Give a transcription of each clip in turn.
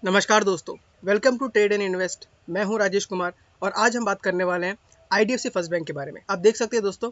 नमस्कार दोस्तों, welcome to trade and invest. मैं हूं राजेश कुमार और आज हम बात करने वाले हैं आईडीएफसी फर्स्ट बैंक के बारे में। आप देख सकते हैं दोस्तों,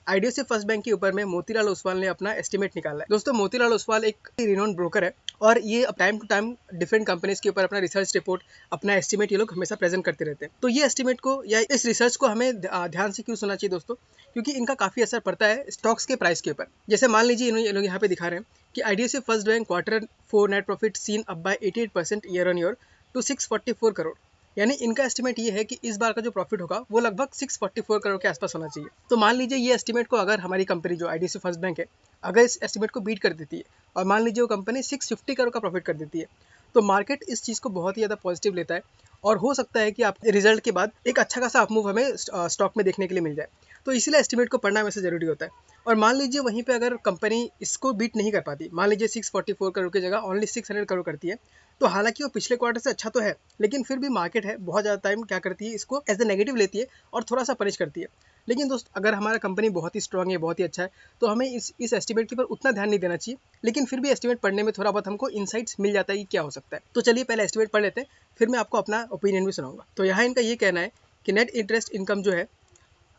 आईडीएफसी फर्स्ट बैंक के ऊपर में मोतीलाल ओसवाल ने अपना एस्टीमेट निकाला है। दोस्तों, मोतीलाल ओसवाल एक रिनोन ब्रोकर है और ये time to time different companies के ऊपर अपना रिसर्च रिपोर्ट, अपना एस्टीमेट ये लोग हमेशा प्रेजेंट करते रहते हैं। तो ये एस्टीमेट को या इस रिसर्च को हमें ध्यान से क्यों सुनना चाहिए दोस्तों, क्योंकि इनका काफी असर पड़ता है स्टॉक्स के प्राइस के ऊपर। जैसे मान लीजिए ये लोग यहाँ पे दिखा रहे हैं कि IDFC first bank Q4 net profit seen up by 88% year on year to 644 crore. यानी इनका एस्टीमेट ये है कि इस बार का जो प्रॉफिट होगा वो लगभग 644 करोड़ के आसपास होना चाहिए। तो मान लीजिए ये एस्टीमेट को अगर हमारी कंपनी जो आईडीएफसी फर्स्ट बैंक है, अगर इस एस्टीमेट को बीट कर देती है और मान लीजिए वो कंपनी 650 करोड़ का प्रॉफिट कर देती है, तो मार्केट इस चीज़ को बहुत ही ज़्यादा पॉजिटिव लेता है और हो सकता है कि आप रिजल्ट के बाद एक अच्छा खासा अपमूव हमें स्टॉक में देखने के लिए मिल जाए। तो इसीलिए एस्टीमेट को पढ़ना वैसे ज़रूरी होता है। और मान लीजिए वहीं पे अगर कंपनी इसको बीट नहीं कर पाती, मान लीजिए 644 करोड़ की जगह ओनली 600 करोड़ करती है, तो हालांकि वो पिछले क्वार्टर से अच्छा तो है, लेकिन फिर भी मार्केट है बहुत ज़्यादा टाइम क्या करती है, इसको एज ए नेगेटिव लेती है और थोड़ा सा पनिश करती है। लेकिन दोस्त, अगर हमारा कंपनी बहुत ही स्ट्रांग है, बहुत ही अच्छा है, तो हमें इस एस्टीमेट के ऊपर उतना ध्यान नहीं देना चाहिए। लेकिन फिर भी एस्टीमेट पढ़ने में थोड़ा बहुत हमको इनसाइट्स मिल जाता है कि क्या हो सकता है। तो चलिए पहले एस्टीमेट पढ़ लेते हैं, फिर मैं आपको अपना ओपिनियन भी सुनाऊंगा। तो यहाँ इनका ये कहना है कि नेट इंटरेस्ट इनकम जो है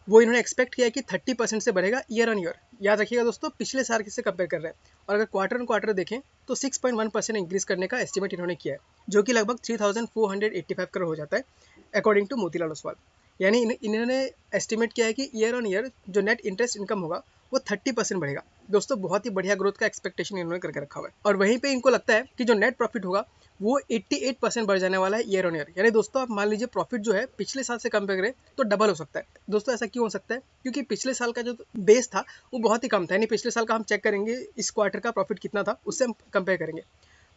वो इन्होंने एक्सपेक्ट किया है कि 30% से बढ़ेगा ईयर ऑन ईयर। याद रखिएगा दोस्तों, पिछले साल से कंपेयर कर रहे हैं। और अगर क्वार्टर ऑन क्वार्टर देखें तो 6.1% इंक्रीज करने का एस्टीमेट इन्होंने किया है, जो कि लगभग 3485 करोड़ हो जाता है अकॉर्डिंग टू मोतीलाल ओसवाल। यानी इन्होंने एस्टीमेट किया है कि ईयर ऑन ईयर जो नेट इंटरेस्ट इनकम होगा वो 30% बढ़ेगा। दोस्तों, बहुत ही बढ़िया ग्रोथ का एक्सपेक्टेशन इन्होंने करके रखा हुआ है। और वहीं पे इनको लगता है कि जो नेट प्रॉफिट होगा वो 88% बढ़ जाने वाला है ईयर ऑन ईयर। यानी दोस्तों, आप मान लीजिए प्रॉफिट जो है पिछले साल से कंपेयर करें तो डबल हो सकता है। दोस्तों, ऐसा क्यों हो सकता है? क्योंकि पिछले साल का जो बेस था वो बहुत ही कम था। यानी पिछले साल का हम चेक करेंगे इस क्वार्टर का प्रॉफिट कितना था, उससे हम कंपेयर करेंगे।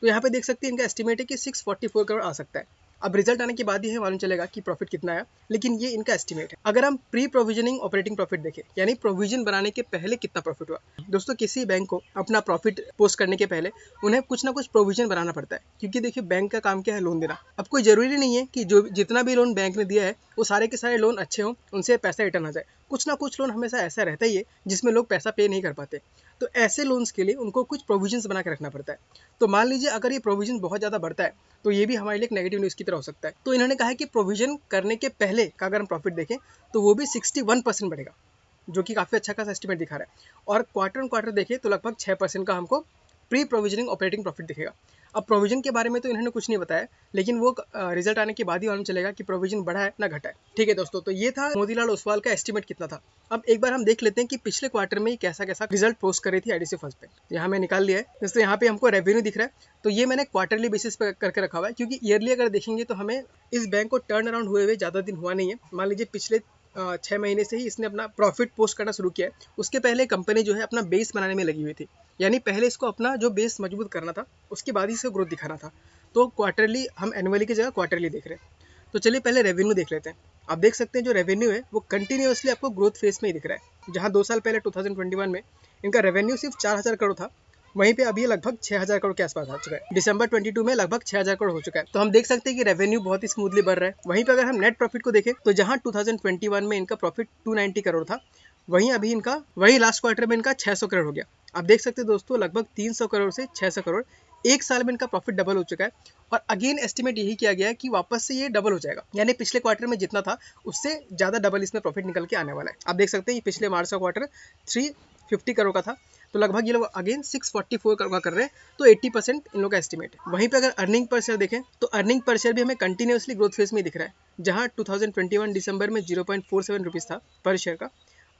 तो यहाँ पे देख सकते हैं इनका एस्टिमेट है कि 644 करोड़ आ सकता है। अब रिजल्ट आने के बाद ही हमें मालूम चलेगा कि प्रॉफिट कितना आया, लेकिन ये इनका एस्टिमेट है। अगर हम प्री प्रोविजनिंग ऑपरेटिंग प्रॉफिट देखें, यानी प्रोविजन बनाने के पहले कितना प्रॉफिट हुआ। दोस्तों, किसी बैंक को अपना प्रॉफिट पोस्ट करने के पहले उन्हें कुछ ना कुछ प्रोविजन बनाना पड़ता है, क्योंकि देखिए बैंक का काम क्या है, लोन देना। अब कोई जरूरी नहीं है कि जो जितना भी लोन बैंक ने दिया है वो सारे के सारे लोन अच्छे हों, उनसे पैसा रिटर्न आ जाए। कुछ ना कुछ लोन हमेशा ऐसा रहता ही है जिसमें लोग पैसा पे नहीं कर पाते। तो ऐसे लोन्स के लिए उनको कुछ प्रोविजंस बना के रखना पड़ता है। तो मान लीजिए अगर ये प्रोविजन बहुत ज़्यादा बढ़ता है तो ये भी हमारे लिए एक नेगेटिव न्यूज़ की तरह हो सकता है। तो इन्होंने कहा है कि प्रोविजन करने के पहले का अगर हम प्रॉफिट देखें तो वो भी 61% बढ़ेगा, जो कि काफ़ी अच्छा खासा एस्टिमेट दिखा रहा है। और क्वार्टर ऑन क्वार्टर देखें तो लगभग 6% का हमको प्री प्रोविजनिंग ऑपरेटिंग प्रॉफिट दिखेगा। अब प्रोविजन के बारे में तो इन्होंने कुछ नहीं बताया, लेकिन वो रिजल्ट आने के बाद ही मालूम चलेगा कि प्रोविजन बढ़ा है ना घटा है। ठीक है दोस्तों, तो ये था मोतीलाल ओसवाल का एस्टीमेट कितना था। अब एक बार हम देख लेते हैं कि पिछले क्वार्टर में कैसा कैसा रिजल्ट पोस्ट कर रही थी आईडीएफसी फर्स्ट बैंक। यहाँ मैं निकाल लिया है। जैसे यहाँ पे हमको रेवेन्यू दिख रहा है, तो ये मैंने क्वार्टरली बेसिस पे करके रखा हुआ है, क्योंकि ईयरली अगर देखेंगे तो हमें इस बैंक को टर्न अराउंड हुए ज़्यादा दिन हुआ नहीं है। मान लीजिए पिछले 6 महीने से ही इसने अपना प्रॉफिट पोस्ट करना शुरू किया है। उसके पहले कंपनी जो है अपना बेस बनाने में लगी हुई थी, यानी पहले इसको अपना जो बेस मजबूत करना था, उसके बाद ही इसको ग्रोथ दिखाना था। तो क्वार्टरली हम एनुअली की जगह क्वार्टरली देख रहे हैं। तो चलिए पहले रेवेन्यू देख लेते हैं। आप देख सकते हैं जो रेवेन्यू है वो कंटिन्यूसली आपको ग्रोथ फेज में ही दिख रहा है। जहां 2 साल पहले 2021 में इनका रेवेन्यू सिर्फ 4000 करोड़ था, वहीं पे अभी लगभग 6000 करोड़ के आसपास आ चुका है। दिसंबर 22 में लगभग 6000 करोड़ हो चुका है। तो हम देख सकते हैं कि रेवेन्यू बहुत ही स्मूथली बढ़ रहा है। वहीं पे अगर हम नेट प्रॉफिट को देखें तो जहां 2021 में इनका प्रॉफिट 290 करोड़ था, वहीं लास्ट क्वार्टर में इनका 600 करोड़ हो गया। आप देख सकते हैं दोस्तों, लगभग 300 करोड़ से 600 करोड़ एक साल में इनका प्रॉफिट डबल हो चुका है। और अगेन एस्टिमेट यही किया गया है कि वापस से ये डबल हो जाएगा, यानी पिछले क्वार्टर में जितना था उससे ज़्यादा डबल इसमें प्रॉफिट निकल के आने वाला है। आप देख सकते हैं ये पिछले मार्च का क्वार्टर 350 करोड़ का था, तो लगभग ये लोग अगेन 644 करोड़ का कर रहे हैं। तो 80% इन लोग का एस्टिमेट है। वहीं पे अगर अर्निंग पर शेयर देखें तो अर्निंग पर शेयर भी हमें कंटिन्यूसली ग्रोथ फेज में दिख रहा है। जहां 2021 दिसंबर में 0.47 रुपीज़ था पर शेयर का,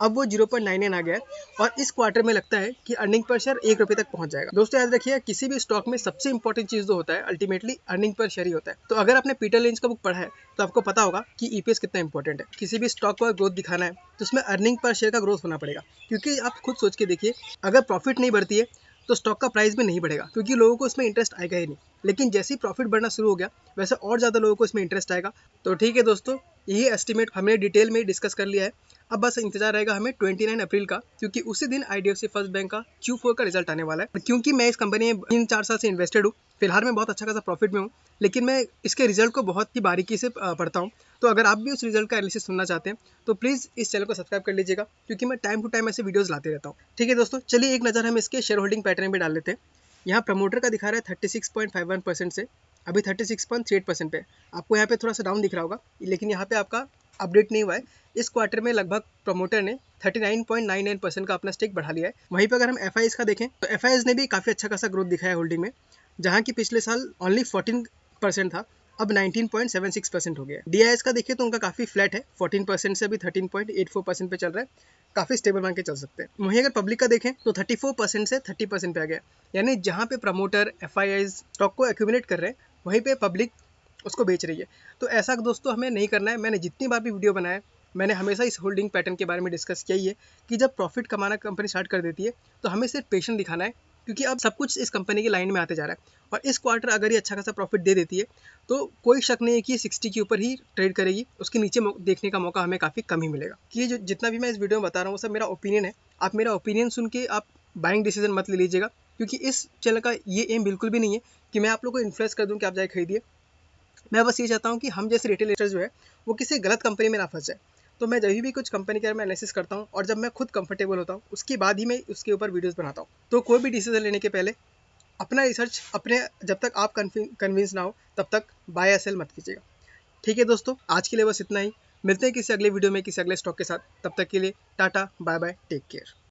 अब वो 0.99 आ गया है। और इस क्वार्टर में लगता है कि अर्निंग पर शेयर 1 रुपये तक पहुंच जाएगा। दोस्तों, याद रखिए किसी भी स्टॉक में सबसे इंपॉर्टेंट चीज़ जो होता है अल्टीमेटली अर्निंग पर शेयर ही होता है। तो अगर आपने पीटर लिंच का बुक पढ़ा है तो आपको पता होगा कि ईपीएस कितना इंपॉर्टेंट है। किसी भी स्टॉक को ग्रोथ दिखाना है तो उसमें अर्निंग पर शेयर का ग्रोथ होना पड़ेगा। क्योंकि आप खुद सोच के देखिए, अगर प्रॉफिट नहीं बढ़ती है तो स्टॉक का प्राइस भी नहीं बढ़ेगा, क्योंकि लोगों को इसमें इंटरेस्ट आएगा ही नहीं। लेकिन जैसे ही प्रॉफिट बढ़ना शुरू हो गया वैसे और ज़्यादा लोगों को इसमें इंटरेस्ट आएगा। तो ठीक है दोस्तों, यही एस्टिमेट हमने डिटेल में डिस्कस कर लिया है। अब बस इंतजार रहेगा हमें 29 अप्रैल का, क्योंकि उसी दिन आईडीएफसी फर्स्ट बैंक का Q4 का रिजल्ट आने वाला है। क्योंकि मैं इस कंपनी में 3-4 साल से इन्वेस्टेड हूँ, फिलहाल मैं बहुत अच्छा खासा प्रॉफिट में हूँ, लेकिन मैं इसके रिजल्ट को बहुत ही बारीकी से पढ़ता हूँ। तो अगर आप भी उस रिजल्ट का एनालिसिस सुनना चाहते हैं तो प्लीज़ इस चैनल को सब्सक्राइब कर लीजिएगा, क्योंकि मैं टाइम टू टाइम ऐसे वीडियोज़ लाते रहता हूँ। ठीक है दोस्तों, चलिए एक नज़र हम इसके शेयर होल्डिंग पैटर्न में डाल लेते हैं। यहाँ प्रमोटर का दिखा रहा है 36.51% से, अभी 36.38% पे। आपको यहाँ पे थोड़ा सा डाउन दिख रहा होगा, लेकिन यहाँ पे आपका अपडेट नहीं हुआ है। इस क्वार्टर में लगभग प्रमोटर ने 39.99% का अपना स्टेक बढ़ा लिया है। वहीं पर अगर हम एफ का देखें तो एफ ने भी काफ़ी अच्छा खासा ग्रोथ दिखाया है होल्डिंग में, जहाँ की पिछले साल ओनली 14% था, अब 19.76% हो गया है। डी का देखिए तो उनका काफ़ी फ्लैट है, 14% से अभी 13.84% पे चल रहा है, काफ़ी स्टेबल मान के चल सकते हैं। वहीं अगर पब्लिक का देखें तो 34% से 30% पे आ गया, यानी जहाँ पे प्रमोटर एफ स्टॉक को एक्यूमुलेट कर रहे हैं, वहीं पे पब्लिक उसको बेच रही है। तो ऐसा दोस्तों हमें नहीं करना है। मैंने जितनी बार भी वीडियो बनाया, मैंने हमेशा इस होल्डिंग पैटर्न के बारे में डिस्कस किया ही है कि जब प्रॉफिट कमाना कंपनी स्टार्ट कर देती है तो हमें सिर्फ पेशेंस दिखाना है, क्योंकि अब सब कुछ इस कंपनी की लाइन में आते जा रहा है। और इस क्वार्टर अगर ये अच्छा खासा प्रॉफिट दे देती है तो कोई शक नहीं है कि 60 के ऊपर ही ट्रेड करेगी, उसके नीचे देखने का मौका हमें काफ़ी कम ही मिलेगा। कि ये जो जितना भी मैं इस वीडियो में बता रहा हूँ वो सब मेरा ओपिनियन है। आप मेरा ओपिनियन सुन के आप बाइंग डिसीजन मत ले लीजिएगा, क्योंकि इस चैनल का ये एम बिल्कुल भी नहीं है कि मैं आप लोग को इन्फ्लुएंस कर दूं कि आप जाए खरीदिए। मैं बस ये चाहता हूँ कि हम जैसे रिटेल इन्वेस्टर जो है वो किसी गलत कंपनी में ना फंस जाए। तो मैं जब भी कुछ कंपनी के बारे में एनालिसिस करता हूँ और जब मैं खुद कंफर्टेबल होता हूँ उसके बाद ही मैं उसके ऊपर वीडियोस बनाता हूँ। तो कोई भी डिसीजन लेने के पहले अपना रिसर्च अपने, जब तक आप कन्विंस ना हो तब तक बाय या सेल मत कीजिएगा। ठीक है दोस्तों, आज के लिए बस इतना ही। मिलते हैं किसी अगले वीडियो में किसी अगले स्टॉक के साथ। तब तक के लिए tata bye bye, take care.